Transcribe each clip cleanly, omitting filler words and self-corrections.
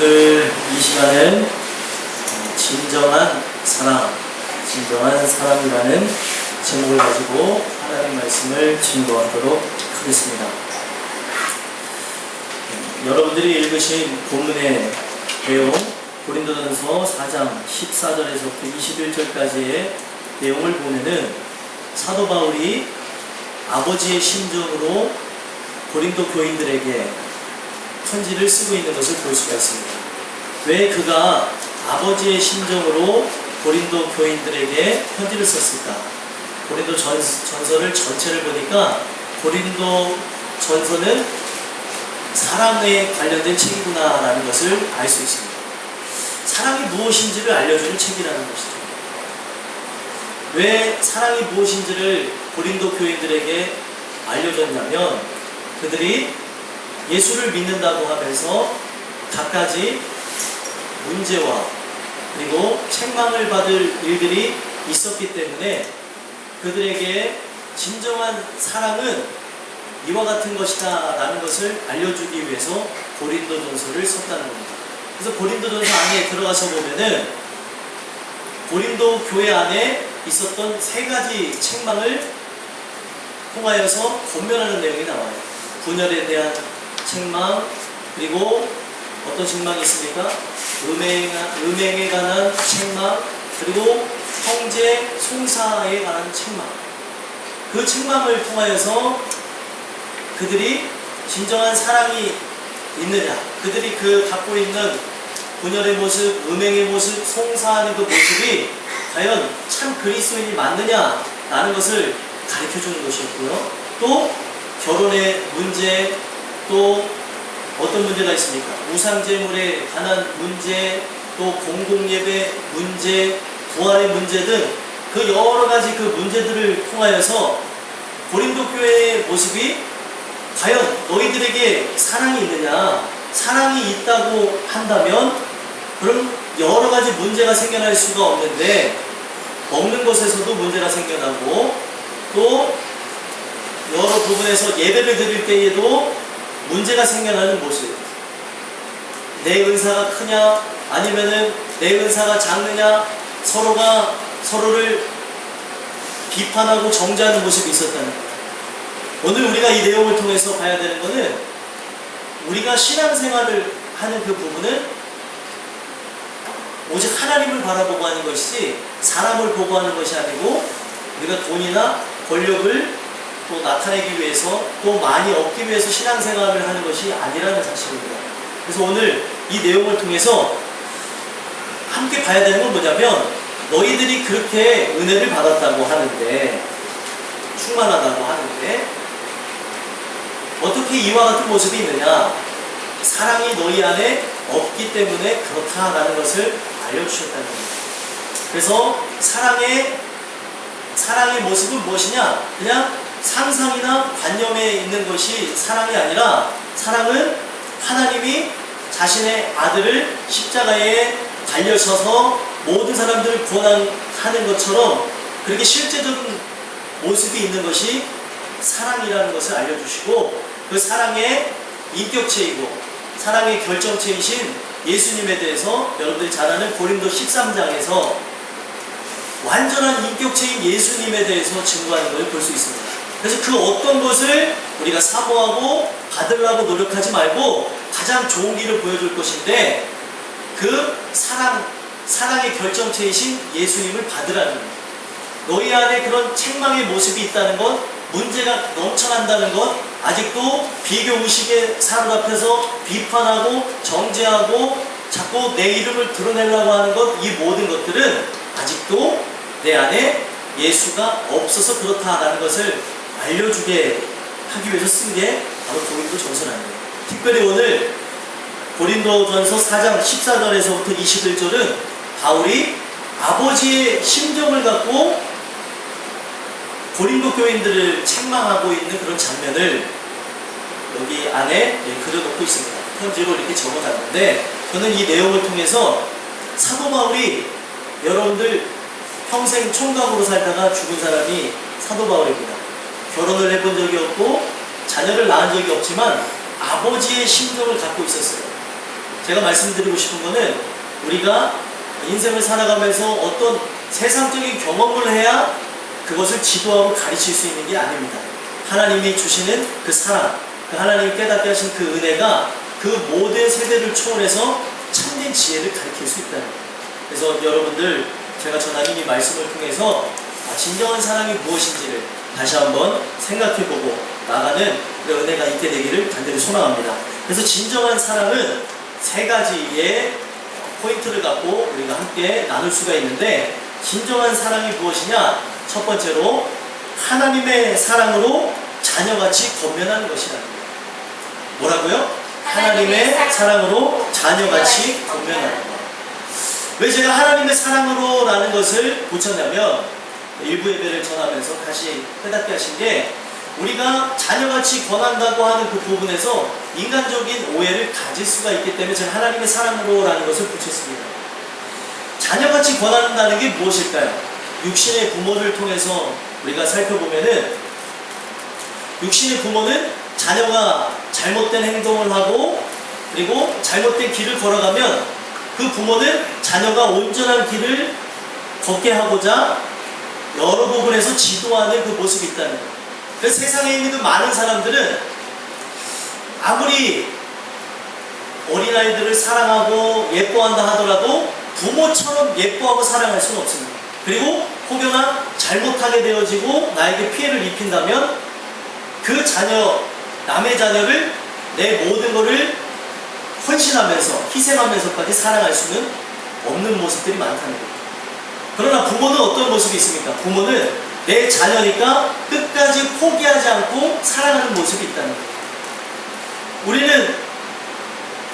오늘 이 시간은 진정한 사랑이라는 제목을 가지고 하나님 말씀을 증거하도록 하겠습니다. 여러분들이 읽으신 본문의 내용, 고린도전서 4장 14절에서부터 21절까지의 내용을 보면은 사도 바울이 아버지의 심정으로 고린도 교인들에게 편지를 쓰고 있는 것을 볼 수가 있습니다. 왜 그가 아버지의 심정으로 고린도 교인들에게 편지를 썼을까? 고린도 전서를 전체를 보니까 고린도 전서는 사랑에 관련된 책이구나라는 것을 알 수 있습니다. 사랑이 무엇인지를 알려주는 책이라는 것이죠. 왜 사랑이 무엇인지를 고린도 교인들에게 알려줬냐면 그들이 예수를 믿는다고 하면서 갖가지 문제와 그리고 책망을 받을 일들이 있었기 때문에 그들에게 진정한 사랑은 이와 같은 것이다 라는 것을 알려주기 위해서 고린도전서를 썼다는 겁니다. 그래서 고린도전서 안에 들어가서 보면은 고린도 교회 안에 있었던 세 가지 책망을 통하여서 권면하는 내용이 나와요. 분열에 대한 책망, 그리고 어떤 책망이 있습니까? 음행에 관한 책망, 그리고 형제 송사에 관한 책망. 그 책망을 통하여서 그들이 진정한 사랑이 있느냐, 그들이 갖고 있는 분열의 모습, 음행의 모습, 송사하는 그 모습이 과연 참 그리스도인이 맞느냐라는 것을 가르쳐주는 것이었고요. 또 결혼의 문제, 또 어떤 문제가 있습니까? 우상제물에 관한 문제, 또 공공예배 문제, 부활의 문제 등 그 여러 가지 그 문제들을 통하여서 고린도 교회의 모습이 과연 너희들에게 사랑이 있느냐? 사랑이 있다고 한다면 그럼 여러 가지 문제가 생겨날 수가 없는데 먹는 것에서도 문제가 생겨나고 또 여러 부분에서 예배를 드릴 때에도 문제가 생겨나는 모습. 내 은사가 크냐 아니면은 내 은사가 작느냐 서로가 서로를 비판하고 정죄하는 모습이 있었다는 거예요. 오늘 우리가 이 내용을 통해서 봐야 되는 것은 우리가 신앙생활을 하는 그 부분은 오직 하나님을 바라보고 하는 것이지 사람을 보고 하는 것이 아니고 우리가 돈이나 권력을 또 나타내기 위해서 또 많이 얻기 위해서 신앙생활을 하는 것이 아니라는 사실입니다. 그래서 오늘 이 내용을 통해서 함께 봐야 되는 건 뭐냐면 너희들이 그렇게 은혜를 받았다고 하는데 충만하다고 하는데 어떻게 이와 같은 모습이 있느냐? 사랑이 너희 안에 없기 때문에 그렇다라는 것을 알려주셨다는 겁니다. 그래서 사랑의 모습은 무엇이냐? 그냥 상상이나 관념에 있는 것이 사랑이 아니라 사랑은 하나님이 자신의 아들을 십자가에 달려서서 모든 사람들을 구원하는 것처럼 그렇게 실제적인 모습이 있는 것이 사랑이라는 것을 알려주시고 그 사랑의 인격체이고 사랑의 결정체이신 예수님에 대해서 여러분들이 잘 아는 고린도 13장에서 완전한 인격체인 예수님에 대해서 증거하는 것을 볼 수 있습니다. 그래서 그 어떤 것을 우리가 사모하고 받으려고 노력하지 말고 가장 좋은 길을 보여줄 것인데 그 사랑의 결정체이신 예수님을 받으라는 겁니다. 너희 안에 그런 책망의 모습이 있다는 것, 문제가 넘쳐난다는 것, 아직도 비교의식에 사로잡혀서 비판하고 정죄하고 자꾸 내 이름을 드러내려고 하는 것, 이 모든 것들은 아직도 내 안에 예수가 없어서 그렇다라는 것을 알려주게 하기 위해서 쓴 게 바로 고린도전서라는 거예요. 특별히 오늘 고린도전서 4장 14절에서부터 21절은 바울이 아버지의 심정을 갖고 고린도 교인들을 책망하고 있는 그런 장면을 여기 안에 그려놓고 있습니다. 편지로 이렇게 적어놨는데 저는 이 내용을 통해서 사도 바울이 여러분들 평생 총각으로 살다가 죽은 사람이 사도 바울입니다. 결혼을 해본 적이 없고 자녀를 낳은 적이 없지만 아버지의 심정을 갖고 있었어요. 제가 말씀드리고 싶은 거는 우리가 인생을 살아가면서 어떤 세상적인 경험을 해야 그것을 지도하고 가르칠 수 있는 게 아닙니다. 하나님이 주시는 그 사랑, 그 하나님이 깨닫게 하신 그 은혜가 그 모든 세대를 초월해서 참된 지혜를 가르칠 수 있다는 거예요. 그래서 여러분들, 제가 전하는 이 말씀을 통해서 진정한 사랑이 무엇인지를 다시 한번 생각해보고 나가는 그 은혜가 있게 되기를 간절히 소망합니다. 그래서 진정한 사랑은 세 가지의 포인트를 갖고 우리가 함께 나눌 수가 있는데, 진정한 사랑이 무엇이냐? 첫 번째로 하나님의 사랑으로 자녀같이 권면하는 것이라는 거예요. 뭐라고요? 하나님의 사랑으로 자녀같이 권면하는 것. 왜 제가 하나님의 사랑으로 라는 것을 붙였냐면, 일부 예배를 전하면서 다시 깨닫게 하신 게, 우리가 자녀같이 권한다고 하는 그 부분에서 인간적인 오해를 가질 수가 있기 때문에 제가 하나님의 사랑으로 라는 것을 붙였습니다. 자녀같이 권한다는 게 무엇일까요? 육신의 부모를 통해서 우리가 살펴보면은, 육신의 부모는 자녀가 잘못된 행동을 하고 그리고 잘못된 길을 걸어가면 그 부모는 자녀가 온전한 길을 걷게 하고자 여러 부분에서 지도하는 그 모습이 있다는 거예요. 그래서 세상에 있는 그 많은 사람들은 아무리 어린아이들을 사랑하고 예뻐한다 하더라도 부모처럼 예뻐하고 사랑할 수는 없습니다. 그리고 혹여나 잘못하게 되어지고 나에게 피해를 입힌다면 그 자녀, 남의 자녀를 내 모든 것을 헌신하면서 희생하면서까지 사랑할 수는 없는 모습들이 많다는 거예요. 그러나 부모는 어떤 모습이 있습니까? 부모는 내 자녀니까 끝까지 포기하지 않고 사랑하는 모습이 있다는 거예요. 우리는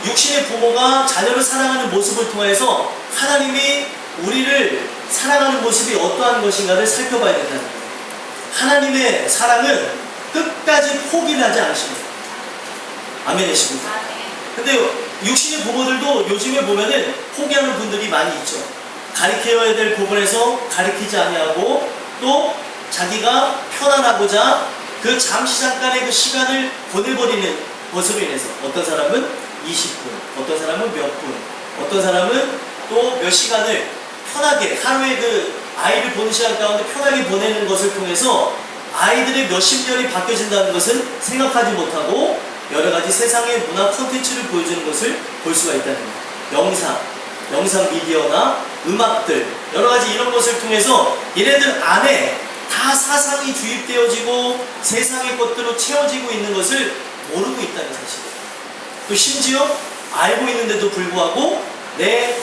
육신의 부모가 자녀를 사랑하는 모습을 통해서 하나님이 우리를 사랑하는 모습이 어떠한 것인가를 살펴봐야 된다는 거예요. 하나님의 사랑은 끝까지 포기를 하지 않으십니다. 아멘이십니까? 근데 육신의 부모들도 요즘에 보면은 포기하는 분들이 많이 있죠. 가르쳐야 될 부분에서 가르치지 아니하고 또 자기가 편안하고자 그 잠시 잠깐의 그 시간을 보내버리는 것으로 인해서 어떤 사람은 20분, 어떤 사람은 몇 분, 어떤 사람은 또 몇 시간을 편하게 하루에 그 아이를 보는 시간 가운데 편하게 보내는 것을 통해서 아이들의 몇십 년이 바뀌어진다는 것은 생각하지 못하고 여러 가지 세상의 문화 콘텐츠를 보여주는 것을 볼 수가 있다는 거예요. 영상 미디어나 음악들, 여러 가지 이런 것을 통해서 얘네들 안에 다 사상이 주입되어지고 세상의 것들로 채워지고 있는 것을 모르고 있다는 사실이에요. 또 심지어 알고 있는데도 불구하고 내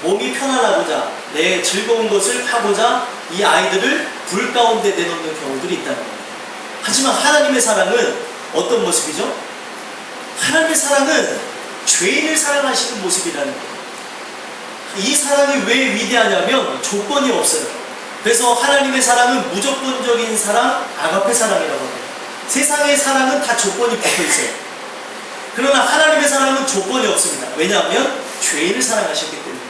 몸이 편안하고자 내 즐거운 것을 하고자 이 아이들을 불 가운데 내놓는 경우들이 있다는 거예요. 하지만 하나님의 사랑은 어떤 모습이죠? 하나님의 사랑은 죄인을 사랑하시는 모습이라는 거예요. 이 사랑이 왜 위대하냐면 조건이 없어요. 그래서 하나님의 사랑은 무조건적인 사랑, 아가페 사랑이라고 합니다. 세상의 사랑은 다 조건이 붙어 있어요. 그러나 하나님의 사랑은 조건이 없습니다. 왜냐하면 죄인을 사랑하셨기 때문이죠.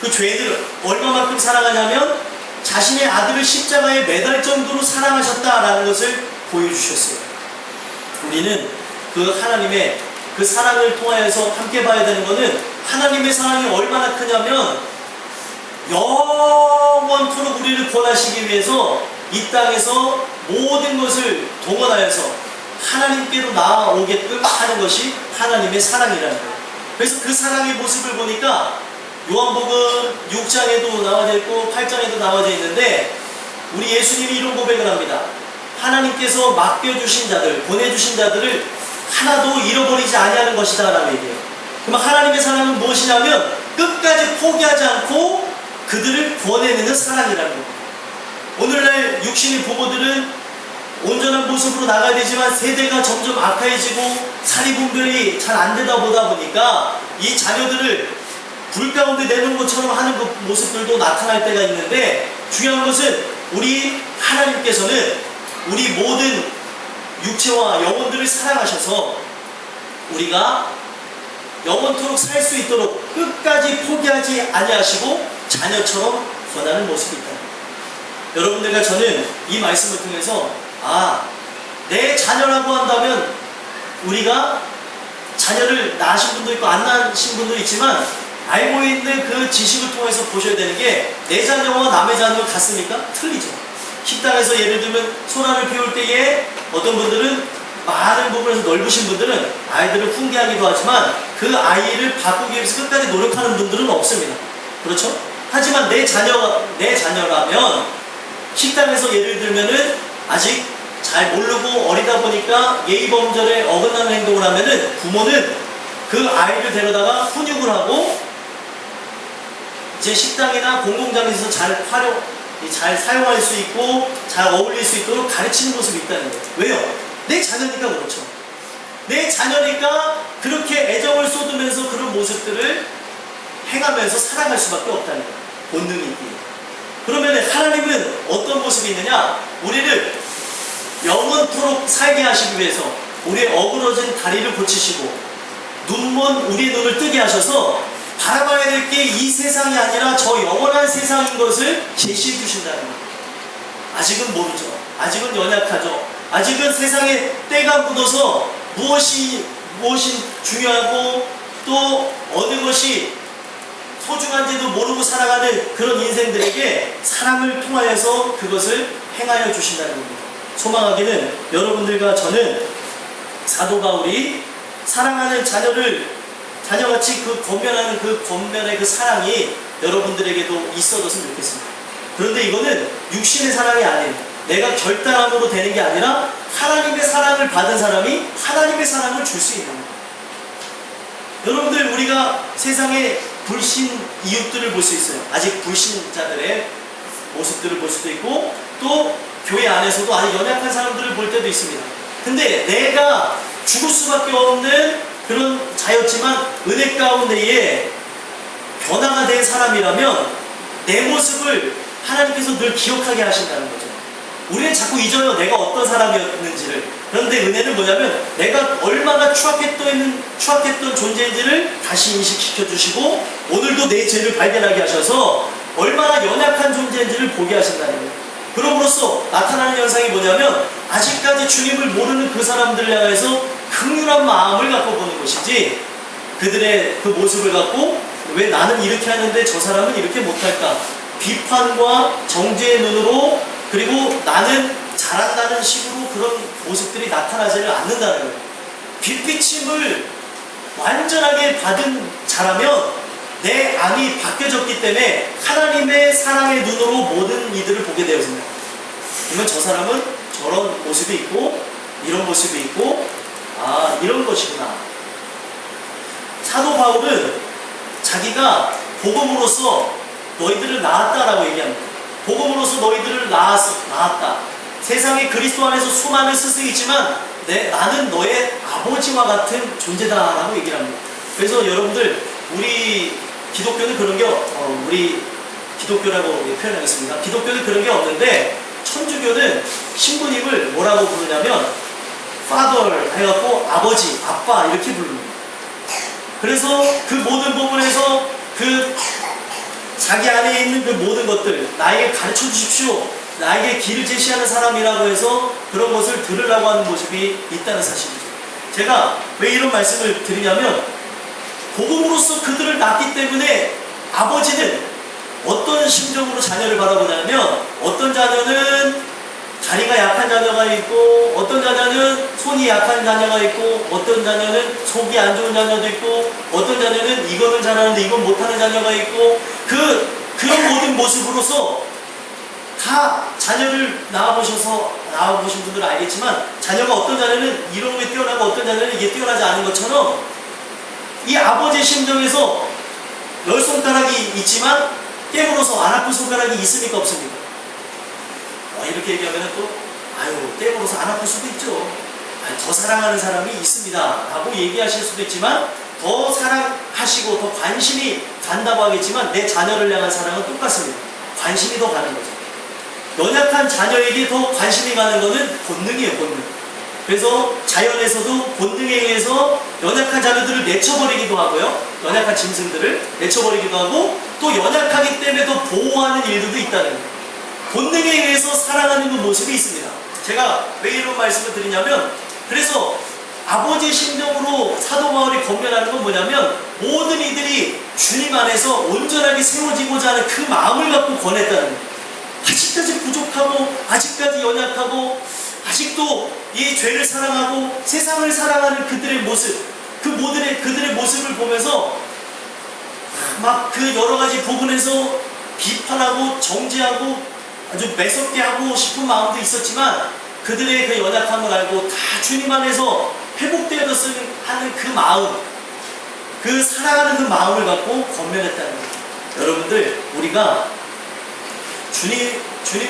그 죄인을 얼마만큼 사랑하냐면 자신의 아들을 십자가에 매달 정도로 사랑하셨다라는 것을 보여주셨어요. 우리는 그 하나님의 그 사랑을 통하여서 함께 봐야 되는 것은 하나님의 사랑이 얼마나 크냐면 영원토록 우리를 구원하시기 위해서 이 땅에서 모든 것을 동원하여서 하나님께로 나아오게끔 하는 것이 하나님의 사랑이라는 거예요. 그래서 그 사랑의 모습을 보니까 요한복음 6장에도 나와져 있고 8장에도 나와져 있는데 우리 예수님이 이런 고백을 합니다. 하나님께서 맡겨주신 자들, 보내주신 자들을 하나도 잃어버리지 아니하는 것이다 라고 얘기해요. 그럼 하나님의 사랑은 무엇이냐면 끝까지 포기하지 않고 그들을 구원해내는 사랑이라는 겁니다. 오늘날 육신의 부모들은 온전한 모습으로 나가야 되지만 세대가 점점 악화해지고 사리분별이 잘 안 되다 보다 보니까 이 자녀들을 불 가운데 내놓은 것처럼 하는 그 모습들도 나타날 때가 있는데 중요한 것은 우리 하나님께서는 우리 모든 육체와 영혼들을 사랑하셔서 우리가 영원토록 살 수 있도록 끝까지 포기하지 아니하시고 자녀처럼 권하는 모습이 있다. 여러분들과 저는 이 말씀을 통해서 내 자녀라고 한다면 우리가 자녀를 낳으신 분도 있고 안 낳으신 분도 있지만 알고 있는 그 지식을 통해서 보셔야 되는 게 내 자녀와 남의 자녀가 같습니까? 틀리죠. 식당에서 예를 들면 소란을 피울 때에 어떤 분들은 많은 부분에서 넓으신 분들은 아이들을 훈계하기도 하지만 그 아이를 바꾸기 위해서 끝까지 노력하는 분들은 없습니다. 그렇죠? 하지만 내 자녀라면 식당에서 예를 들면은 아직 잘 모르고 어리다 보니까 예의범절에 어긋나는 행동을 하면은 부모는 그 아이를 데려다가 훈육을 하고 이제 식당이나 공공장에서 잘 사용할 수 있고 잘 어울릴 수 있도록 가르치는 모습이 있다는 거예요. 왜요? 내 자녀니까 그렇죠. 내 자녀니까 그렇게 애정을 쏟으면서 그런 모습들을 행하면서 살아갈 수밖에 없다는 거예요. 본능이 있기에. 그러면 하나님은 어떤 모습이 있느냐? 우리를 영원토록 살게 하시기 위해서 우리의 어그러진 다리를 고치시고 눈먼 우리의 눈을 뜨게 하셔서 바라봐야 될 게 이 세상이 아니라 저 영원한 세상인 것을 제시해 주신다는 거예요. 아직은 모르죠. 아직은 연약하죠. 아직은 세상에 때가 묻어서 무엇이 중요하고 또 어느 것이 소중한지도 모르고 살아가는 그런 인생들에게 사랑을 통하여서 그것을 행하여 주신다는 겁니다. 소망하기는 여러분들과 저는 사도 바울이 사랑하는 자녀같이 그 권면하는 그 권면의 그 사랑이 여러분들에게도 있어졌으면 좋겠습니다. 그런데 이거는 육신의 사랑이 아닌 내가 결단함으로 되는 게 아니라 하나님의 사랑을 받은 사람이 하나님의 사랑을 줄 수 있는 거예요. 여러분들 우리가 세상의 불신 이웃들을 볼 수 있어요. 아직 불신자들의 모습들을 볼 수도 있고 또 교회 안에서도 아직 연약한 사람들을 볼 때도 있습니다. 근데 내가 죽을 수밖에 없는 그런 자였지만 은혜 가운데에 변화가 된 사람이라면 내 모습을 하나님께서 늘 기억하게 하신다는 거죠. 우리는 자꾸 잊어요. 내가 어떤 사람이었는지를. 그런데 은혜는 뭐냐면 내가 얼마나 추악했던 존재인지를 다시 인식시켜 주시고 오늘도 내 죄를 발견하게 하셔서 얼마나 연약한 존재인지를 보게 하신다는 거예요. 그럼으로써 나타나는 현상이 뭐냐면 아직까지 주님을 모르는 그 사람들을 향해서 긍휼한 마음을 갖고 보는 것이지 그들의 그 모습을 갖고 왜 나는 이렇게 하는데 저 사람은 이렇게 못할까 비판과 정죄의 눈으로 그리고 나는 잘한다는 식으로 그런 모습들이 나타나지를 않는다는 거예요. 빛비침을 완전하게 받은 자라면 내 안이 바뀌어졌기 때문에 하나님의 사랑의 눈으로 모든 이들을 보게 되었습니다. 그러면 저 사람은 저런 모습이 있고 이런 모습이 있고 아 이런 것이구나. 사도 바울은 자기가 복음으로써 너희들을 낳았다라고 얘기합니다. 복음으로써 너희들을 낳았다. 세상에 그리스도 안에서 수많은 스승이 있지만 나는 너의 아버지와 같은 존재다라고 얘기를 합니다. 그래서 여러분들 우리 기독교는 그런 게 우리 기독교라고 표현하겠습니다. 기독교는 그런 게 없는데 천주교는 신부님을 뭐라고 부르냐면 father 해갖고 아버지, 아빠 이렇게 부릅니다. 그래서 그 모든 부분에서 그 자기 안에 있는 그 모든 것들 나에게 가르쳐 주십시오. 나에게 길을 제시하는 사람이라고 해서 그런 것을 들으려고 하는 모습이 있다는 사실이죠. 제가 왜 이런 말씀을 드리냐면 복음으로써 그들을 낳기 때문에 아버지는 어떤 심정으로 자녀를 바라보냐면 어떤 자녀는 다리가 약한 자녀가 있고 어떤 자녀는 손이 약한 자녀가 있고 어떤 자녀는 속이 안 좋은 자녀도 있고 어떤 자녀는 이거는 잘하는데 이건 못하는 자녀가 있고 그런 모든 모습으로서 다 자녀를 낳아보신 분들은 알겠지만 자녀가 어떤 자녀는 이런 게 뛰어나고 어떤 자녀는 이게 뛰어나지 않은 것처럼 이 아버지의 심정에서 열 손가락이 있지만 깨물어서 안 아픈 손가락이 있습니까 없습니까? 이렇게 얘기하면 또 깨물어서 안 아플 수도 있죠. 더 사랑하는 사람이 있습니다 라고 얘기하실 수도 있지만 더 사랑하시고 더 관심이 간다고 하겠지만 내 자녀를 향한 사랑은 똑같습니다. 관심이 더 가는 거죠. 연약한 자녀에게 더 관심이 가는 것은 본능이에요. 본능. 그래서 자연에서도 본능에 의해서 연약한 자녀들을 내쳐버리기도 하고요. 연약한 짐승들을 내쳐버리기도 하고 또 연약하기 때문에 더 보호하는 일들도 있다는 거예요. 본능에 의해서 살아가는 그 모습이 있습니다. 제가 왜 이런 말씀을 드리냐면 그래서 아버지의 심정으로 사도 바울이 권면하는 건 뭐냐면 모든 이들이 주님 안에서 온전하게 세워지고자 하는 그 마음을 갖고 권했다는 거예요. 아직까지 부족하고 아직까지 연약하고 아직도 이 죄를 사랑하고 세상을 사랑하는 그들의 모습, 그들의 모습을 보면서 막 그 여러 가지 부분에서 비판하고 정죄하고 아주 매섭게 하고 싶은 마음도 있었지만 그들의 그 연약함을 알고 다 주님 안에서 회복되어졌으면 하는 그 마음, 그 사랑하는 그 마음을 갖고 권면했다는 거예요. 여러분들, 우리가 주님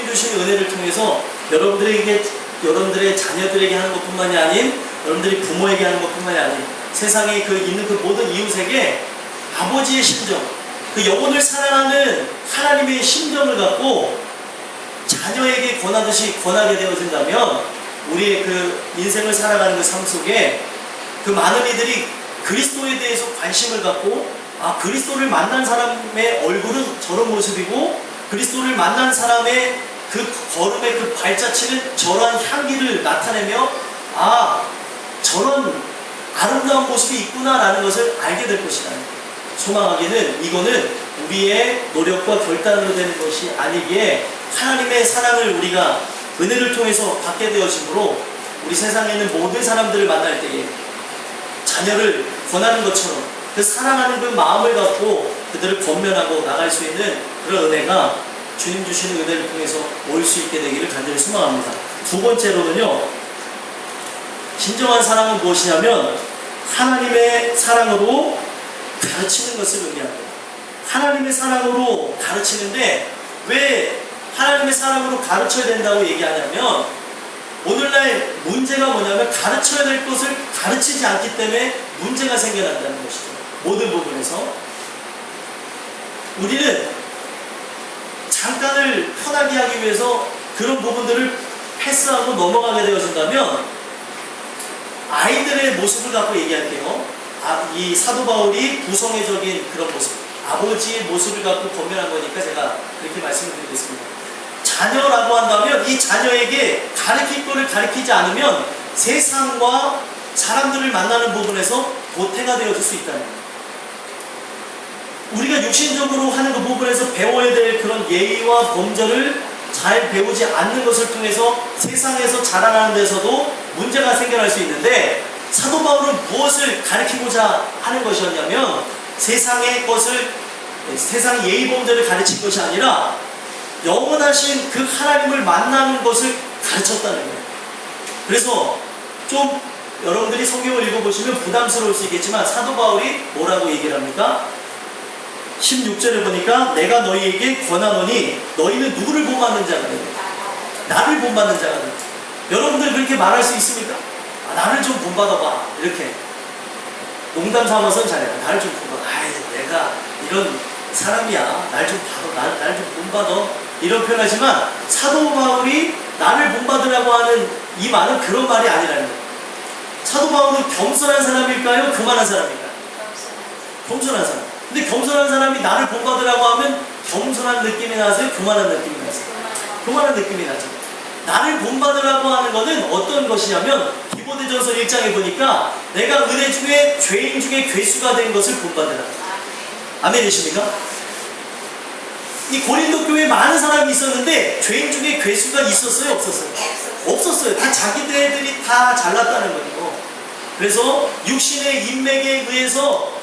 주신 은혜를 통해서 여러분들의 자녀들에게 하는 것뿐만이 아닌 여러분들이 부모에게 하는 것뿐만이 아닌 세상에 있는 그 모든 이웃에게 아버지의 심정, 그 영혼을 사랑하는 하나님의 심정을 갖고 자녀에게 권하듯이 권하게 되어진다면 우리의 그 인생을 살아가는 그 삶 속에 그 많은 이들이 그리스도에 대해서 관심을 갖고 그리스도를 만난 사람의 얼굴은 저런 모습이고 그리스도를 만난 사람의 그 걸음의 그 발자취는 저러한 향기를 나타내며 저런 아름다운 모습이 있구나라는 것을 알게 될 것이다. 소망하기는 이거는 우리의 노력과 결단으로 되는 것이 아니기에 하나님의 사랑을 우리가 은혜를 통해서 받게 되어지므로 우리 세상에 있는 모든 사람들을 만날 때에 자녀를 권하는 것처럼 그 사랑하는 그 마음을 갖고 그들을 권면하고 나갈 수 있는 그런 은혜가 주님 주시는 은혜를 통해서 올 수 있게 되기를 간절히 소망합니다. 두 번째로는요, 진정한 사랑은 무엇이냐면 하나님의 사랑으로 가르치는 것을 의미합니다. 하나님의 사랑으로 가르치는데 왜 하나님의 사랑으로 가르쳐야 된다고 얘기하냐면 오늘날 문제가 뭐냐면 가르쳐야 될 것을 가르치지 않기 때문에 문제가 생겨난다는 것이죠. 모든 부분에서 우리는 잠깐을 편하게 하기 위해서 그런 부분들을 패스하고 넘어가게 되어진다면 아이들의 모습을 갖고 얘기할게요. 이 사도 바울이 구성애적인 그런 모습, 아버지의 모습을 갖고 권면한 거니까 제가 그렇게 말씀을 드리겠습니다. 자녀라고 한다면 이 자녀에게 가르칠 거를 가르치지 않으면 세상과 사람들을 만나는 부분에서 도태가 되어질 수 있다는 거예요. 우리가 육신적으로 하는 그 부분에서 배워야 될 그런 예의와 범절을 잘 배우지 않는 것을 통해서 세상에서 자라나는 데서도 문제가 생겨날 수 있는데 사도 바울은 무엇을 가르치고자 하는 것이었냐면 세상의 예의 범절을 가르친 것이 아니라 영원하신 그 하나님을 만나는 것을 가르쳤다는 거예요. 그래서 좀 여러분들이 성경을 읽어보시면 부담스러울 수 있겠지만 사도 바울이 뭐라고 얘기를 합니까? 16절에 보니까 내가 너희에게 권하노니 너희는 누구를 본받는 자가 되고 나를 본받는 자가 되고 여러분들 그렇게 말할 수 있습니까? 나를 좀 본받아봐 이렇게 농담 삼아서는 잘해요. 나를 좀 본받아. 내가 이런 사람이야. 날 좀 봐도 나를 좀 본받아 이런 표현하지만 사도 바울이 나를 본받으라고 하는 이 말은 그런 말이 아니라는 거예요. 사도 바울은 겸손한 사람일까요? 교만한 사람일까요? 겸손한 사람. 근데 겸손한 사람이 나를 본받으라고 하면 겸손한 느낌이 나세요? 교만한 느낌이 나세요? 교만한 느낌이 나죠. 나를 본받으라고 하는 것은 어떤 것이냐면 디모데전서 1장에 보니까 내가 은혜 중에 죄인 중에 괴수가 된 것을 본받으라. 아멘이십니까? 이 고린도 교회에 많은 사람이 있었는데 죄인 중에 괴수가 있었어요? 없었어요? 없었어요. 다 자기들이 다 잘났다는 거예요. 그래서 육신의 인맥에 의해서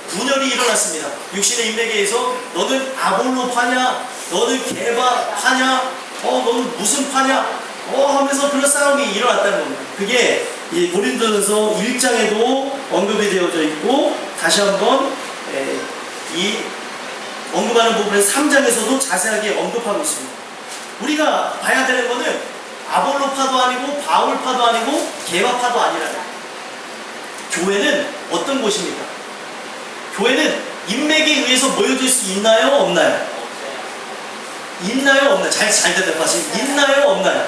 분열이 일어났습니다. 육신의 인맥에 의해서 너는 아볼로 파냐? 너는 게바 파냐? 너는 무슨 파냐? 하면서 그런 싸움이 일어났다는 겁니다. 그게 이 고린도전서 1장에도 언급이 되어져 있고 다시 한번 이 언급하는 부분에서 3장에서도 자세하게 언급하고 있습니다. 우리가 봐야 되는 것은 아볼로파도 아니고 바울파도 아니고 게바파도 아니라는 거예요. 교회는 어떤 곳입니까? 교회는 인맥에 의해서 모여질 수 있나요? 없나요? 있나요? 없나요? 잘 대답하시죠. 있나요? 없나요?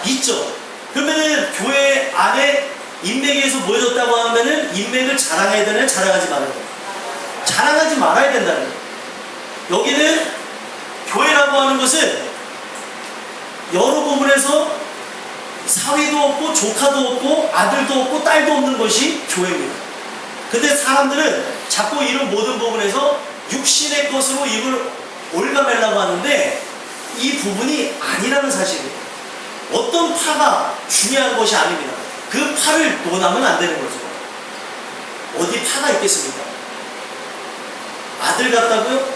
있죠. 그러면은 교회 안에 인맥에 의해서 모여졌다고 하면은 인맥을 자랑해야 되나요? 자랑하지 말아야 되나요? 자랑하지 말아야 된다는 거예요. 여기는 교회라고 하는 것은 여러 부분에서 사위도 없고 조카도 없고 아들도 없고 딸도 없는 것이 교회입니다. 근데 사람들은 자꾸 이런 모든 부분에서 육신의 것으로 입을 올가매려고 하는데 이 부분이 아니라는 사실이에요. 어떤 파가 중요한 것이 아닙니다. 그 파를 논하면 안 되는 거죠. 어디 파가 있겠습니까? 아들 같다고요?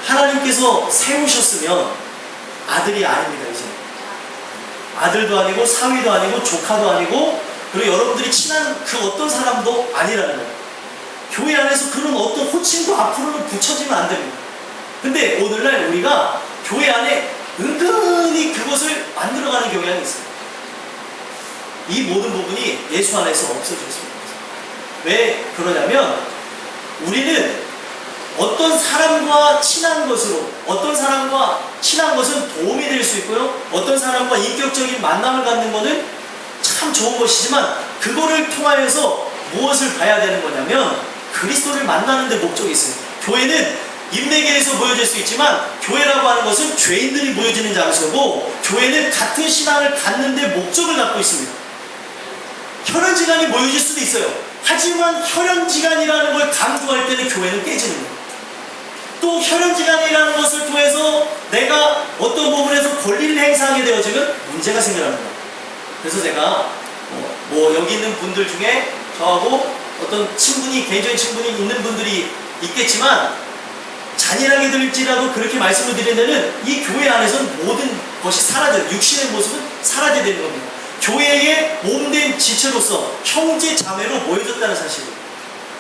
하나님께서 세우셨으면 아들이 아닙니다. 이제 아들도 아니고 사위도 아니고 조카도 아니고 그리고 여러분들이 친한 그 어떤 사람도 아니라는 거예요. 교회 안에서 그런 어떤 호칭도 앞으로는 붙여지면 안 됩니다. 근데 오늘날 우리가 교회 안에 은근히 그것을 만들어가는 경향이 있어요. 이 모든 부분이 예수 안에서 없어졌습니다. 왜 그러냐면 우리는 어떤 사람과 친한 것으로 어떤 사람과 친한 것은 도움이 될 수 있고요. 어떤 사람과 인격적인 만남을 갖는 것은 참 좋은 것이지만 그거를 통하여서 무엇을 봐야 되는 거냐면 그리스도를 만나는 데 목적이 있습니다. 교회는 임내계에서 모여질 수 있지만 교회라고 하는 것은 죄인들이 모여지는 장소고 교회는 같은 신앙을 갖는 데 목적을 갖고 있습니다. 혈연지간이 모여질 수도 있어요. 하지만 혈연지간이라는 걸 강조할 때는 교회는 깨지는 거예요. 또 혈연지간이라는 것을 통해서 내가 어떤 부분에서 권리를 행사하게 되어지면 문제가 생겨나는 거예요. 그래서 제가 여기 있는 분들 중에 저하고 어떤 친분이 개인적인 친분이 있는 분들이 있겠지만 잔인하게 들릴지라도 그렇게 말씀을 드리는 데는 이 교회 안에서는 모든 것이 사라져요. 육신의 모습은 사라져야 되는 겁니다. 교회의 몸된 지체로서 형제 자매로 모여졌다는 사실이에요.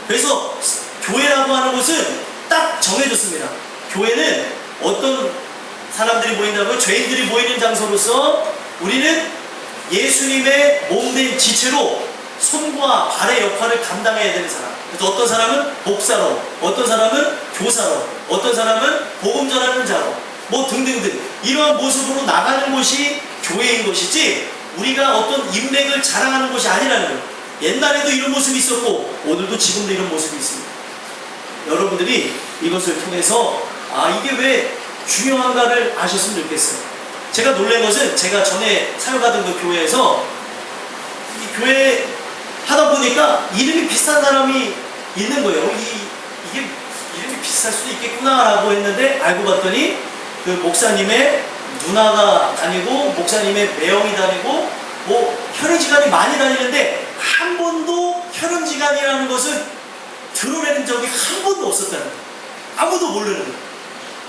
그래서 교회라고 하는 것은 딱 정해졌습니다. 교회는 어떤 사람들이 모인다고요? 죄인들이 모이는 장소로서 우리는 예수님의 몸된 지체로 손과 발의 역할을 감당해야 되는 사람. 그래서 어떤 사람은 목사로, 어떤 사람은 교사로, 어떤 사람은 복음 전하는 자로, 등등등 이러한 모습으로 나가는 것이 교회인 것이지 우리가 어떤 인맥을 자랑하는 것이 아니라는 거예요. 옛날에도 이런 모습이 있었고 오늘도 지금도 이런 모습이 있습니다. 여러분들이 이것을 통해서 이게 왜 중요한가를 아셨으면 좋겠어요. 제가 놀란 것은 제가 전에 사역하던 그 교회에서 이 교회 하다 보니까 이름이 비슷한 사람이 있는 거예요. 이게 이름이 비슷할 수도 있겠구나라고 했는데 알고 봤더니 그 목사님의 누나가 다니고 목사님의 매형이 다니고 혈연지간이 많이 다니는데 한 번도 혈연지간이라는 것을 드러내는 적이 한 번도 없었다는 거예요. 아무도 모르는 거예요.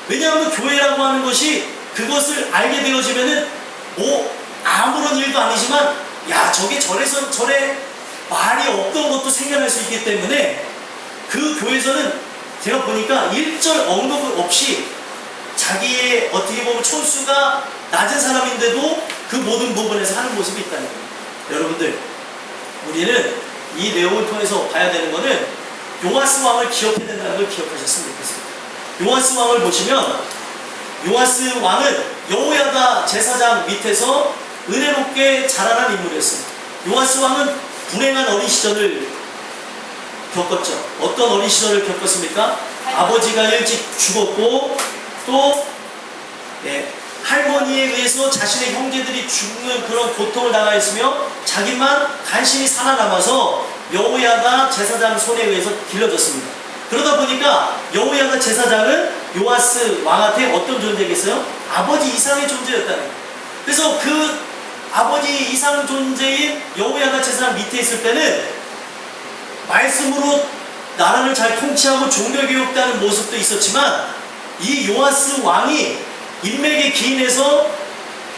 왜냐하면 교회라고 하는 것이 그것을 알게 되어지면은 아무런 일도 아니지만 저게 절에 말이 없던 것도 생겨날 수 있기 때문에 그 교회에서는 제가 보니까 일절 언급 없이 자기의 어떻게 보면 촌수가 낮은 사람인데도 그 모든 부분에서 하는 모습이 있다는 거예요. 여러분들 우리는 이 내용을 통해서 봐야 되는 것은 요아스 왕을 기억해야 된다는 걸 기억하셨으면 좋겠습니다. 요아스 왕을 보시면 요아스 왕은 여호야다 제사장 밑에서 은혜롭게 자라난 인물이었습니다. 요아스 왕은 불행한 어린 시절을 겪었죠. 어떤 어린 시절을 겪었습니까? 아버지가 일찍 죽었고 또 할머니에 의해서 자신의 형제들이 죽는 그런 고통을 당하였으며 자기만 간신히 살아남아서 여호야다 제사장 손에 의해서 길러졌습니다. 그러다 보니까 여호야다 제사장은 요아스 왕한테 어떤 존재겠어요? 아버지 이상의 존재였다는 거예요. 그래서 그 아버지 이상 존재인 여호야다 제사장 밑에 있을 때는 말씀으로 나라를 잘 통치하고 종교교육하는 모습도 있었지만 이 요아스 왕이 인맥에 기인해서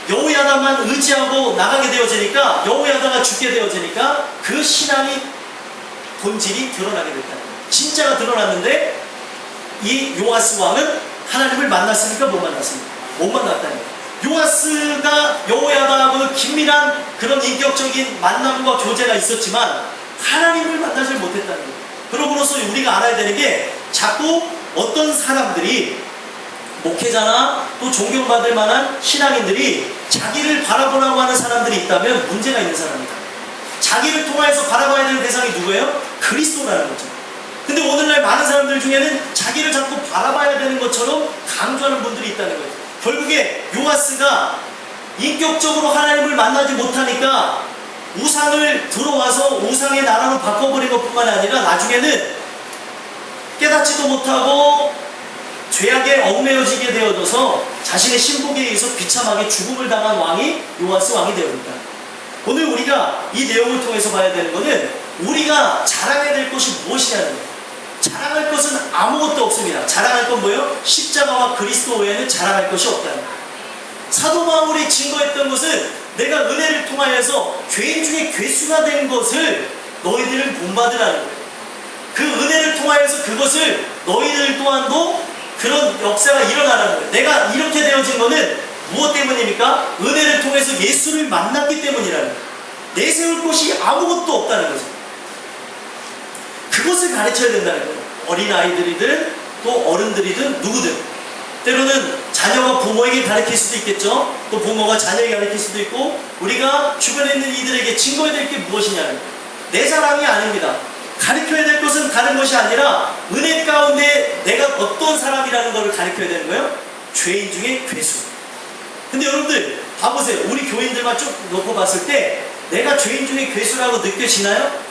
여호야다만 의지하고 나가게 되어지니까 여호야다가 죽게 되어지니까 그 신앙이 본질이 드러나게 됐다는 거예요. 진짜가 드러났는데 이 요아스 왕은 하나님을 만났습니까? 못 만났습니까? 못 만났다는 거예요. 요아스가 여호야다하고는 긴밀한 그런 인격적인 만남과 교제가 있었지만 하나님을 만나지 못했다는 거예요. 그러므로서 우리가 알아야 되는 게 자꾸 어떤 사람들이 목회자나 또 존경받을 만한 신앙인들이 자기를 바라보라고 하는 사람들이 있다면 문제가 있는 사람이다. 자기를 통하여서 바라봐야 되는 대상이 누구예요? 그리스도라는 거죠. 근데 오늘날 많은 사람들 중에는 자기를 자꾸 바라봐야 되는 것처럼 강조하는 분들이 있다는 거예요. 결국에 요아스가 인격적으로 하나님을 만나지 못하니까 우상을 들어와서 우상의 나라로 바꿔버린 것뿐만 아니라 나중에는 깨닫지도 못하고 죄악에 얽매여지게 되어져서 자신의 신복에 의해서 비참하게 죽음을 당한 왕이 요아스 왕이 되었다. 오늘 우리가 이 내용을 통해서 봐야 되는 것은 우리가 자랑해야 될 것이 무엇이냐는 거예요. 자랑할 것은 아무것도 없습니다. 자랑할 건 뭐예요? 십자가와 그리스도 외에는 자랑할 것이 없다는 거예요. 사도 바울이 증거했던 것은 내가 은혜를 통하여서 죄인 중에 괴수가 된 것을 너희들은 본받으라는 거예요. 그 은혜를 통하여서 그것을 너희들 또한도 그런 역사가 일어나는 거예요. 내가 이렇게 되어진 것은 무엇 때문입니까? 은혜를 통해서 예수를 만났기 때문이라는 거예요. 내세울 것이 아무것도 없다는 거죠. 그것을 가르쳐야 된다는 거예요. 어린아이들이든 또 어른들이든 누구든. 때로는 자녀가 부모에게 가르칠 수도 있겠죠. 또 부모가 자녀에게 가르칠 수도 있고, 우리가 주변에 있는 이들에게 증거해야 될 게 무엇이냐는 거예요. 내 자랑이 아닙니다. 가르쳐야 될 것은 다른 것이 아니라 은혜 가운데 내가 어떤 사람이라는 것을 가르쳐야 되는 거예요. 죄인 중에 괴수. 근데 여러분들 봐보세요. 우리 교인들만 쭉 놓고 봤을 때 내가 죄인 중에 괴수라고 느껴지나요?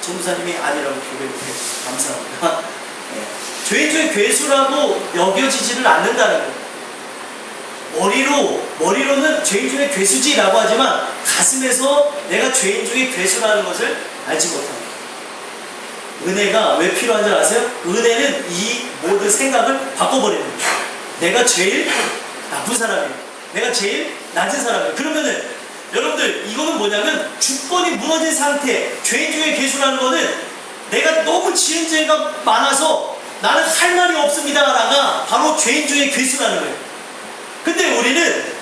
전도사님이 아니라고 고백해 감사합니다. 네. 죄인 중에 괴수라고 여겨지지를 않는다는 거예요. 머리로는 죄인 중에 괴수지라고 하지만 가슴에서 내가 죄인 중에 괴수라는 것을 알지 못합니다. 은혜가 왜 필요한 줄 아세요? 은혜는 이 모든 생각을 바꿔버리는 거예요. 내가 제일 나쁜 사람이에요. 내가 제일 낮은 사람이에요. 그러면은 여러분들 이거는 뭐냐면 주권이 무너진 상태, 죄인 중에 괴수라는 거는 내가 너무 지은 죄가 많아서 나는 할 말이 없습니다라가 바로 죄인 중에 괴수라는 거예요. 근데 우리는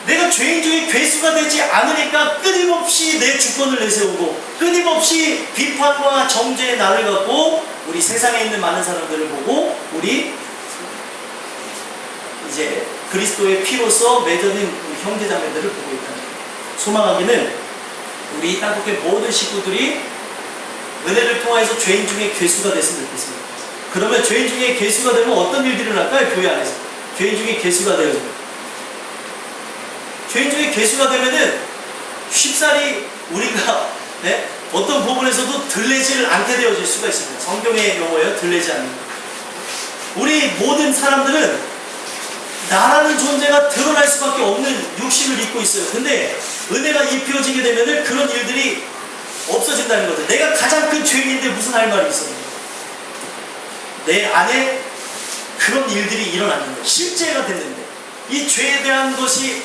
내가 죄인 중에 괴수가 되지 않으니까 끊임없이 내 주권을 내세우고 끊임없이 비판과 정죄의 날을 갖고 우리 세상에 있는 많은 사람들을 보고 우리 이제 그리스도의 피로써 맺어진 우리 형제자매들을 보고 있다는 거예요. 소망하기는 우리 땅끝의 모든 식구들이 은혜를 통해서 죄인 중에 괴수가 됐으면 좋겠습니다. 그러면 죄인 중에 괴수가 되면 어떤 일들이 일어날까요? 교회 안에서 죄인 중에 괴수가 되어져요. 죄인 중에 괴수가 되면은 쉽사리 우리가 어떤 부분에서도 들리지를 않게 되어질 수가 있습니다. 성경의 용어예요. 들리지 않는 것. 우리 모든 사람들은 나라는 존재가 드러날 수밖에 없는 육신을 입고 있어요. 근데 은혜가 입혀지게 되면은 그런 일들이 없어진다는 거죠. 내가 가장 큰 죄인인데 무슨 할 말이 있어요? 내 안에 그런 일들이 일어나는 거예요. 실제가 됐는데 이 죄에 대한 것이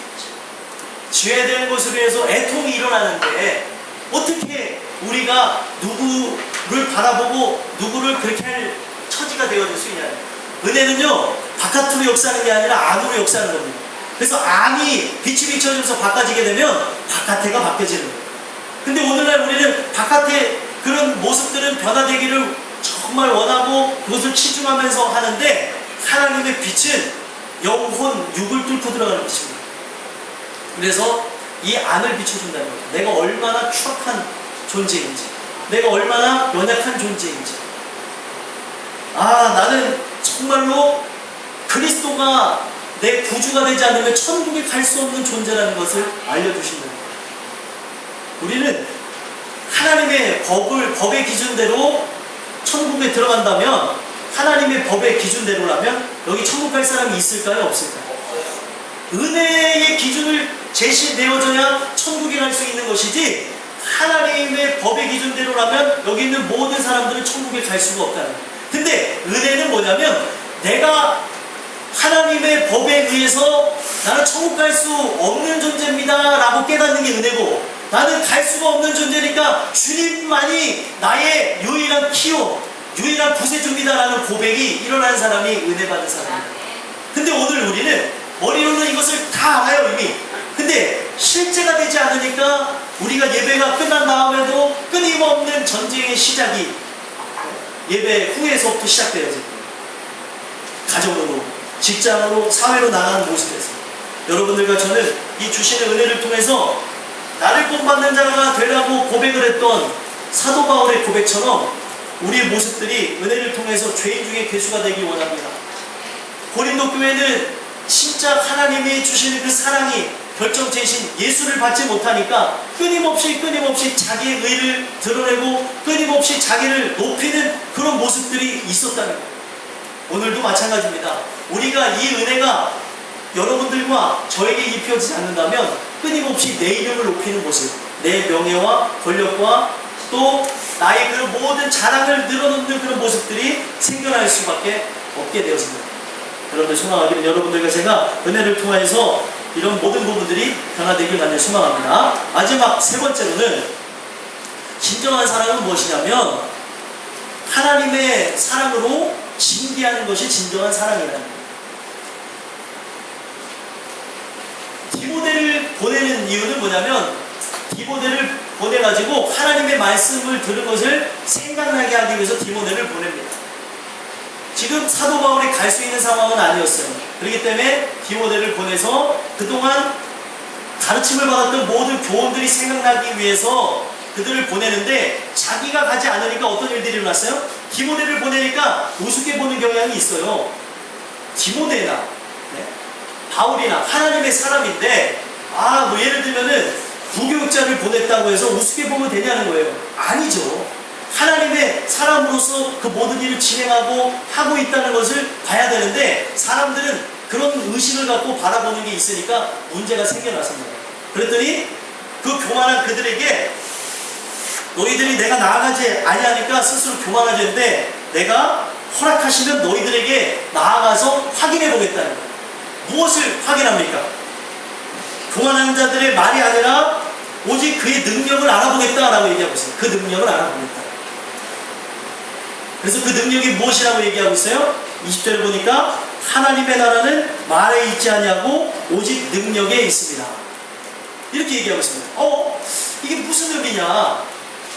죄에 대한 것으로 해서 애통이 일어나는데 어떻게 우리가 누구를 바라보고 누구를 그렇게 할 처지가 되어질 수 있냐. 은혜는요 바깥으로 역사하는 게 아니라 안으로 역사하는 겁니다. 그래서 안이 빛이 비춰져서 바꿔지게 되면 바깥에가 바뀌어지는 거예요. 근데 오늘날 우리는 바깥에 그런 모습들은 변화되기를 정말 원하고 그것을 치중하면서 하는데 하나님의 빛은 영혼, 육을 뚫고 들어가는 빛입니다. 그래서 이 안을 비춰준다는 거예요. 내가 얼마나 추악한 존재인지, 내가 얼마나 연약한 존재인지. 나는 정말로 그리스도가 내 구주가 되지 않으면 천국에 갈 수 없는 존재라는 것을 알려주신다는 거예요. 우리는 하나님의 법의 기준대로 천국에 들어간다면, 하나님의 법의 기준대로라면 여기 천국 갈 사람이 있을까요? 없을까요? 은혜의 기준을 제시되어져야 천국에 갈 수 있는 것이지, 하나님의 법의 기준대로라면 여기 있는 모든 사람들은 천국에 갈 수가 없다는 거예요. 근데 은혜는 뭐냐면 내가 하나님의 법에 의해서 나는 천국 갈 수 없는 존재입니다 라고 깨닫는 게 은혜고, 나는 갈 수가 없는 존재니까 주님만이 나의 유일한 키워, 유일한 구세주입니다 라는 고백이 일어나는 사람이 은혜 받은 사람입니다. 근데 오늘 우리는 머리로는 이것을 다 알아요 이미. 근데 실제가 되지 않으니까 우리가 예배가 끝난 다음에도 끊임없는 전쟁의 시작이 예배 후에서부터 시작되어집니다. 가정으로, 직장으로, 사회로 나가는 모습에서 여러분들과 저는 이 주시는 은혜를 통해서 나를 본받는 자가 되라고 고백을 했던 사도 바울의 고백처럼 우리의 모습들이 은혜를 통해서 죄인 중에 괴수가 되기 원합니다. 고린도 교회는 진짜 하나님이 주시는 그 사랑이 결정체이신 예수를 받지 못하니까 끊임없이 자기의 의를 드러내고 끊임없이 자기를 높이는 그런 모습들이 있었다는 거예요. 오늘도 마찬가지입니다. 우리가 이 은혜가 여러분들과 저에게 입혀지지 않는다면 끊임없이 내 이름을 높이는 모습, 내 명예와 권력과 또 나의 그 모든 자랑을 늘어놓는 그런 모습들이 생겨날 수밖에 없게 되었습니다. 여러분들 소망하기는 여러분들과 제가 은혜를 통해서 이런 모든 부분들이 변화되길 간절히 소망합니다. 마지막 세 번째로는 진정한 사랑은 무엇이냐면 하나님의 사랑으로 징계하는 것이 진정한 사랑이라는 거예요. 디모데를 보내는 이유는 뭐냐면 디모데를 보내가지고 하나님의 말씀을 들은 것을 생각나게 하기 위해서 디모데를 보냅니다. 지금 사도 바울이 갈 수 있는 상황은 아니었어요. 그렇기 때문에 디모데를 보내서 그동안 가르침을 받았던 모든 교훈들이 생각나기 위해서 그들을 보내는데 자기가 가지 않으니까 어떤 일들이 일어났어요? 디모데를 보내니까 우습게 보는 경향이 있어요. 디모데나 바울이나 하나님의 사람인데 뭐 예를 들면은 부교육자를 보냈다고 해서 우습게 보면 되냐는 거예요. 아니죠. 하나님의 사람으로서 그 모든 일을 진행하고 하고 있다는 것을 봐야 되는데 사람들은 그런 의식을 갖고 바라보는 게 있으니까 문제가 생겨났습니다. 그랬더니 그 교만한 그들에게 너희들이 내가 나아가지 아니하니까 스스로 교만하겠는데 내가 허락하시면 너희들에게 나아가서 확인해 보겠다는 거예요. 무엇을 확인합니까? 교만한 자들의 말이 아니라 오직 그의 능력을 알아보겠다라고 얘기하고 있어요. 그 능력을 알아보겠다. 그래서 그 능력이 무엇이라고 얘기하고 있어요? 20절을 보니까 하나님의 나라는 말에 있지 아니하고 오직 능력에 있습니다. 이렇게 얘기하고 있습니다. 이게 무슨 의미냐?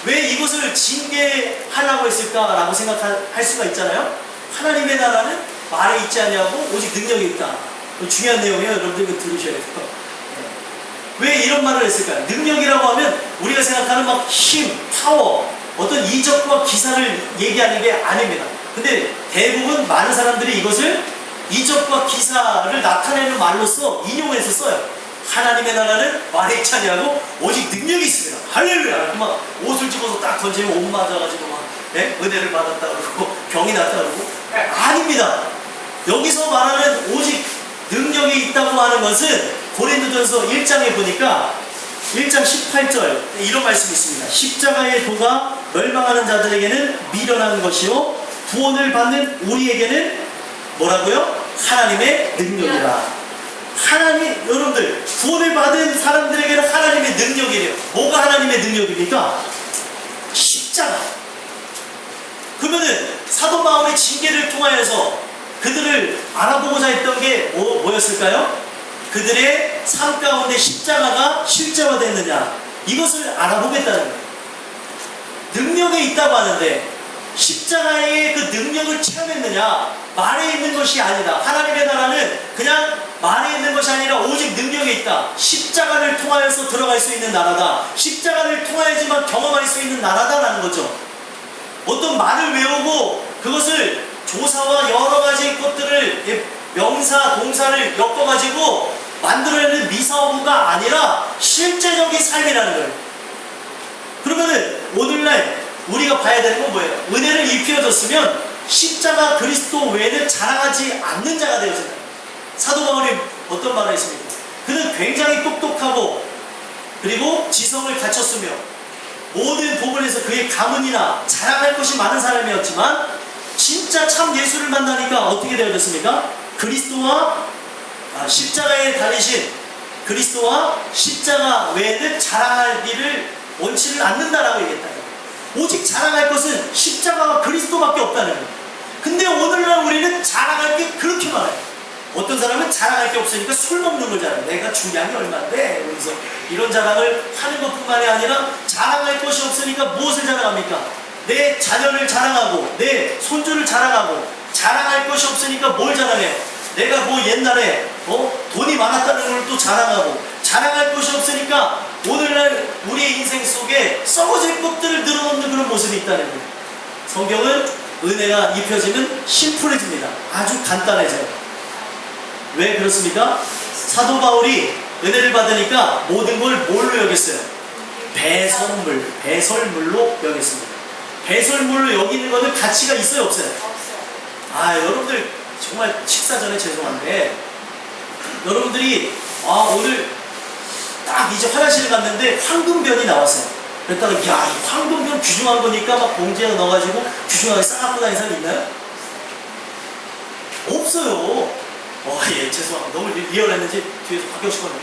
왜 이것을 징계하려고 했을까라고 생각할 수가 있잖아요. 하나님의 나라는 말에 있지 아니하고 오직 능력에 있다. 중요한 내용이에요. 여러분들 이거 들으셔야 돼요. 왜 이런 말을 했을까요? 능력이라고 하면 우리가 생각하는 막 힘, 파워, 어떤 이적과 기사를 얘기하는 게 아닙니다. 근데 대부분 많은 사람들이 이것을 이적과 기사를 나타내는 말로써 인용해서 써요. 하나님의 나라는 말에 있지 아니하고 오직 능력이 있습니다. 할렐루야! 막 옷을 집어서 딱 던지면 옷 맞아가지고 막 은혜를 받았다 그러고 병이 났다 그러고 아닙니다. 여기서 말하는 오직 능력이 있다고 하는 것은 고린도전서 1장에 보니까 1장 18절 이런 말씀이 있습니다. 십자가의 도가 멸망하는 자들에게는 미련한 것이요 구원을 받는 우리에게는 뭐라고요? 하나님의 능력이라. 여러분들 구원을 받은 사람들에게는 하나님의 능력이래요. 뭐가 하나님의 능력입니까? 십자가. 그러면은 사도 바울의 징계를 통하여서 그들을 알아보고자 했던 게 뭐였을까요? 그들의 삶 가운데 십자가가 실제화됐느냐, 이것을 알아보겠다는 거예요. 능력에 있다고 하는데 십자가의 그 능력을 체험했느냐? 말에 있는 것이 아니다. 하나님의 나라는 그냥 말에 있는 것이 아니라 오직 능력에 있다. 십자가를 통하여서 들어갈 수 있는 나라다. 십자가를 통하여야지만 경험할 수 있는 나라다라는 거죠. 어떤 말을 외우고 그것을 조사와 여러 가지 것들을 명사, 동사를 엮어가지고 만들어내는 미사오브가 아니라 실제적인 삶이라는 거예요. 그러면은 오늘날 우리가 봐야 되는 건 뭐예요? 은혜를 입혀줬으면 십자가 그리스도 외에는 자랑하지 않는 자가 되어진다. 사도 바울이 어떤 말을 했습니까? 그는 굉장히 똑똑하고 그리고 지성을 갖췄으며 모든 부분에서 그의 가문이나 자랑할 것이 많은 사람이었지만 진짜 참 예수를 만나니까 어떻게 되어졌습니까? 그리스도와 십자가에 달리신 그리스도와 십자가 외에는 자랑할 일을 원치를 않는다라고 얘기했다. 오직 자랑할 것은 십자가와 그리스도밖에 없다는 거예요. 근데 오늘날 우리는 자랑할 게 그렇게 많아요. 어떤 사람은 자랑할 게 없으니까 술 먹는 걸 자랑해. 내가 주량이 얼마인데? 그래서 이런 자랑을 하는 것뿐만이 아니라 자랑할 것이 없으니까 무엇을 자랑합니까? 내 자녀를 자랑하고 내 손주를 자랑하고 자랑할 것이 없으니까 뭘 자랑해? 내가 뭐 옛날에 돈이 많았다는 걸 또 자랑하고 자랑할 것이 없으니까 오늘날 우리의 인생 속에 썩어질 것들을 늘어놓는 그런 모습이 있다는 거예요. 성경은 은혜가 입혀지면 심플해집니다. 아주 간단해져요. 왜 그렇습니까? 사도 바울이 은혜를 받으니까 모든 걸 뭘로 여겼어요? 배설물로 여겼습니다. 배설물로 여기는 거는 가치가 있어요, 없어요? 여러분들 정말 식사 전에 죄송한데 여러분들이 오늘 딱 이제 화장실에 갔는데 황금변이 나왔어요. 그랬다가 이 황금변 귀중한 거니까 막 봉지에 넣어가지고 귀중하게 싸갖고 다니는 사람 있나요? 없어요. 예, 죄송합니다. 너무 리얼했는지 뒤에서 박경식 건데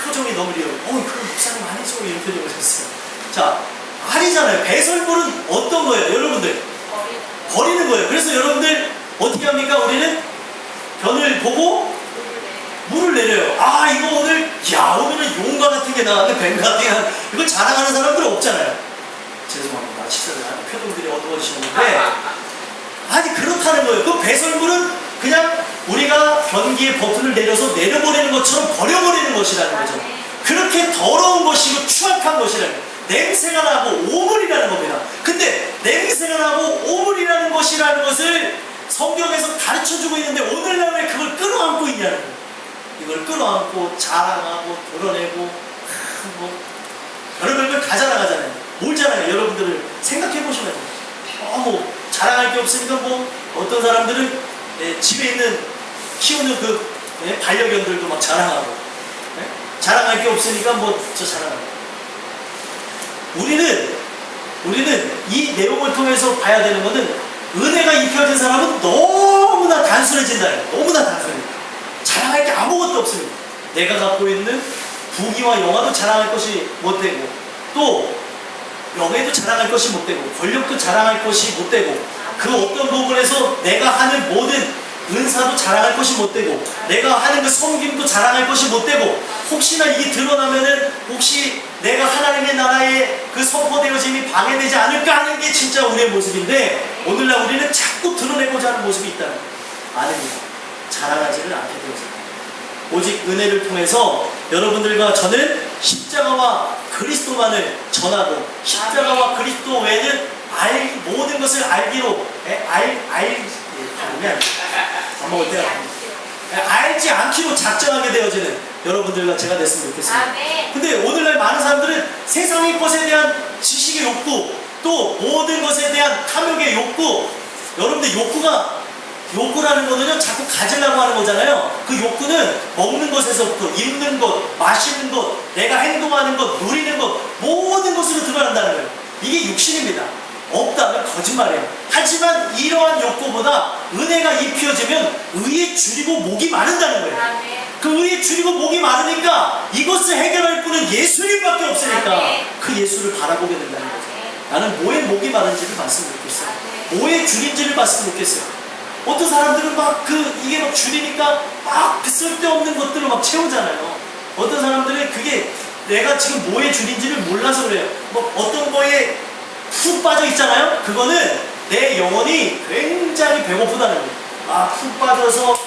표정이 너무 리얼. 그럼 목사님 아니죠? 이런 표정을 했어요. 자, 아니잖아요. 배설물은 어떤 거예요? 여러분들 버리는 거예요. 그래서 여러분들 어떻게 합니까? 우리는 변을 보고 물을 내려요. 이거 오늘은 용과 같은 게 나왔네, 뱀 같은 게 나왔네. 이걸 자랑하는 사람들은 없잖아요. 죄송합니다. 식사를 하는 표정들이 어두워지셨는데 아니 그렇다는 거예요. 그 배설물은 그냥 우리가 변기의 버튼을 내려서 내려버리는 것처럼 버려버리는 것이라는 거죠. 그렇게 더러운 것이고 추악한 것이라는 거예요. 냄새가 나고 오물이라는 겁니다. 근데 냄새가 나고 오물이라는 것이라는 것을 성경에서 가르쳐주고 있는데 오늘날 왜 그걸 끌어안고 있냐는 거예요. 이걸 끌어안고 자랑하고 드러내고 여러분들 다 자랑하잖아요. 뭘 자랑해요? 여러분들을 생각해보시면 돼요. 자랑할 게 없으니까 어떤 사람들은 집에 있는 키우는 반려견들도 막 자랑하고 자랑할 게 없으니까 저 자랑하고 우리는 이 내용을 통해서 봐야 되는 것은 은혜가 입혀진 사람은 너무나 단순해진다. 너무나 단순해. 자랑할 게 아무것도 없습니다. 내가 갖고 있는 부귀와 영화도 자랑할 것이 못되고 또 명예도 자랑할 것이 못되고 권력도 자랑할 것이 못되고 그 어떤 부분에서 내가 하는 모든 은사도 자랑할 것이 못되고 내가 하는 그 섬김도 자랑할 것이 못되고 혹시나 이게 드러나면은 혹시 내가 하나님의 나라에 그 선포되어짐이 방해되지 않을까 하는 게 진짜 우리의 모습인데 오늘날 우리는 자꾸 드러내고자 하는 모습이 있다는 거예요. 아닙니다. 자랑하지를 않게 되었습니다. 오직 은혜를 통해서 여러분들과 저는 십자가와 그리스도만을 전하고 십자가와 그리스도 외에는 모든 것을 알기로 알지 않기로 작정하게 되어지는 여러분들과 제가 됐으면 좋겠습니다. 근데 오늘날 많은 사람들은 세상의 것에 대한 지식의 욕구 또 모든 것에 대한 탐욕의 욕구 여러분들 욕구라는 거는요 자꾸 가지려고 하는 거잖아요. 그 욕구는 먹는 것에서부터 입는 것, 마시는 것, 내가 행동하는 것, 누리는 것 모든 것으로 드러난다는 거예요. 이게 육신입니다. 없다면 거짓말이에요. 하지만 이러한 욕구보다 은혜가 입혀지면 의에 줄이고 목이 마른다는 거예요. 그 의에 줄이고 목이 마르니까 이것을 해결할 분은 예수님밖에 없으니까 그 예수를 바라보게 된다는 거죠. 나는 뭐에 목이 마른지를 봤으면 좋겠어요. 뭐에 줄인지를 봤으면 좋겠어요. 어떤 사람들은 이게 막 줄이니까 그 쓸데없는 것들을 막 채우잖아요. 어떤 사람들은 그게 내가 지금 뭐에 줄인지를 몰라서 그래요. 어떤 거에 푹 빠져 있잖아요. 그거는 내 영혼이 굉장히 배고프다는 거예요. 푹 빠져서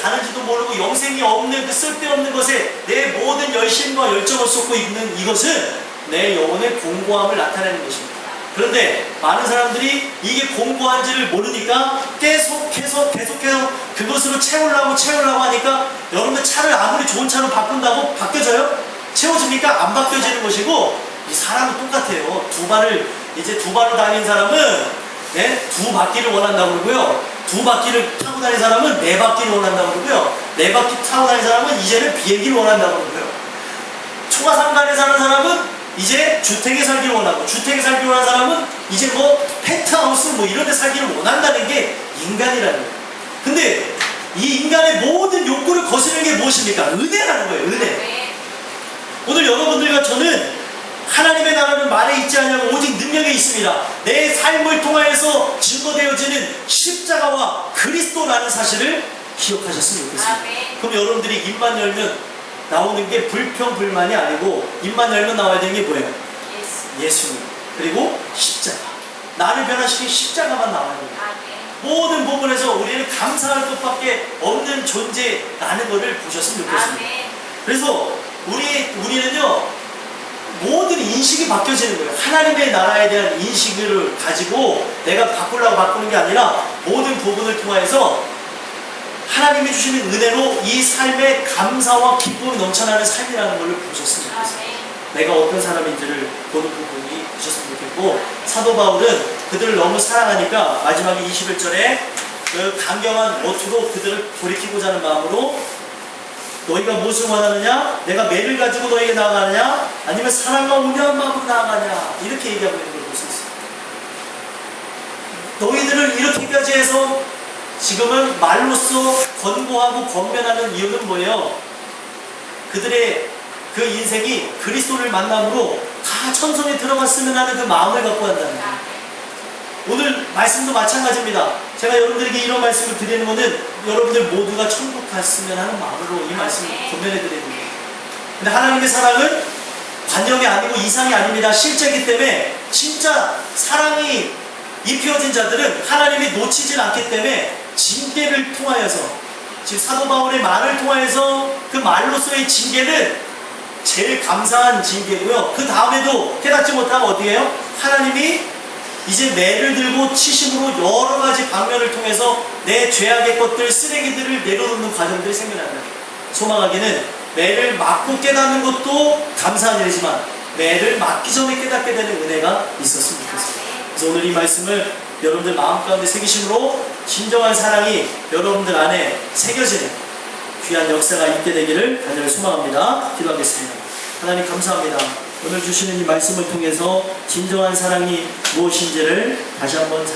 가는지도 모르고 영생이 없는 그 쓸데없는 것에 내 모든 열심과 열정을 쏟고 있는 이것은 내 영혼의 공고함을 나타내는 것입니다. 그런데 많은 사람들이 이게 공고한지를 모르니까 계속해서 그것으로 채우려고 하니까 여러분들 차를 아무리 좋은 차로 바꾼다고 바뀌어져요? 채워집니까? 안 바뀌어지는 것이고 이 사람은 똑같아요. 두 발로 다니는 사람은 두 바퀴를 원한다고 그러고요. 두 바퀴를 타고 다니는 사람은 네 바퀴를 원한다고 그러고요. 네 바퀴 타고 다니는 사람은 이제는 비행기를 원한다고 그러고요. 초가상간에 사는 사람은 이제 주택에 살기를 원하고 주택에 살기를 원하는 사람은 이제 펜트하우스 이런 데 살기를 원한다는 게 인간이라는 거예요. 근데 이 인간의 모든 욕구를 거스르는 게 무엇입니까? 은혜라는 거예요. 은혜. 오늘 여러분들과 저는 하나님의 나라는 말에 있지 않냐고 오직 능력에 있습니다. 내 삶을 통하여서 증거되어지는 십자가와 그리스도라는 사실을 기억하셨으면 좋겠습니다. 그럼 여러분들이 입만 열면 나오는 게 불평불만이 아니고 입만 열면 나와야 되는 게 뭐예요? 예수님 그리고 십자가 나를 변화시킨 십자가만 나와야 돼요. 모든 부분에서 우리는 감사할 것밖에 없는 존재라는 것을 보셨으면 좋겠습니다. 그래서 우리는요 모든 인식이 바뀌어지는 거예요. 하나님의 나라에 대한 인식을 가지고 내가 바꾸는 게 아니라 모든 부분을 통해서 하나님이 주시는 은혜로 이 삶에 감사와 기쁨이 넘쳐나는 삶이라는 걸 보셨으면 좋겠어요. 내가 어떤 사람인지를 보는 부분이 있었으면 좋겠고, 사도 바울은 그들을 너무 사랑하니까 마지막에 21절에 그 강경한 어투로 그들을 돌이키고자 하는 마음으로 너희가 무엇을 원하느냐? 내가 매를 가지고 너에게 나아가느냐? 아니면 사랑과 온유한 마음으로 나아가냐? 이렇게 얘기하고 있는 걸 볼 수 있어요. 너희들을 이렇게까지 해서 지금은 말로써 권고하고 권면하는 이유는 뭐예요? 그들의 그 인생이 그리스도를 만남으로 다 천성에 들어갔으면 하는 그 마음을 갖고 한다는 거예요. 오늘 말씀도 마찬가지입니다. 제가 여러분들에게 이런 말씀을 드리는 것은 여러분들 모두가 천국 갔으면 하는 마음으로 이 말씀을 권면해 드리는 거예요. 근데 하나님의 사랑은 관념이 아니고 이상이 아닙니다. 실제이기 때문에 진짜 사랑이 입혀진 자들은 하나님이 놓치질 않기 때문에 징계를 통하여서, 지금 사도 바울의 말을 통하여서 그 말로서의 징계는 제일 감사한 징계고요. 그 다음에도 깨닫지 못하면 어떻게 해요? 하나님이 이제 매를 들고 치심으로 여러 가지 방면을 통해서 내 죄악의 것들, 쓰레기들을 내려놓는 과정들이 생겨난다. 소망하기는 매를 맞고 깨닫는 것도 감사한 일이지만 매를 맞기 전에 깨닫게 되는 은혜가 있었으면 좋겠습니다. 그래서 오늘 이 말씀을 여러분들 마음 가운데 새기심으로 진정한 사랑이 여러분들 안에 새겨지는 귀한 역사가 있게 되기를 간절히 소망합니다. 기도하겠습니다. 하나님 감사합니다. 오늘 주시는 이 말씀을 통해서 진정한 사랑이 무엇인지를 다시 한번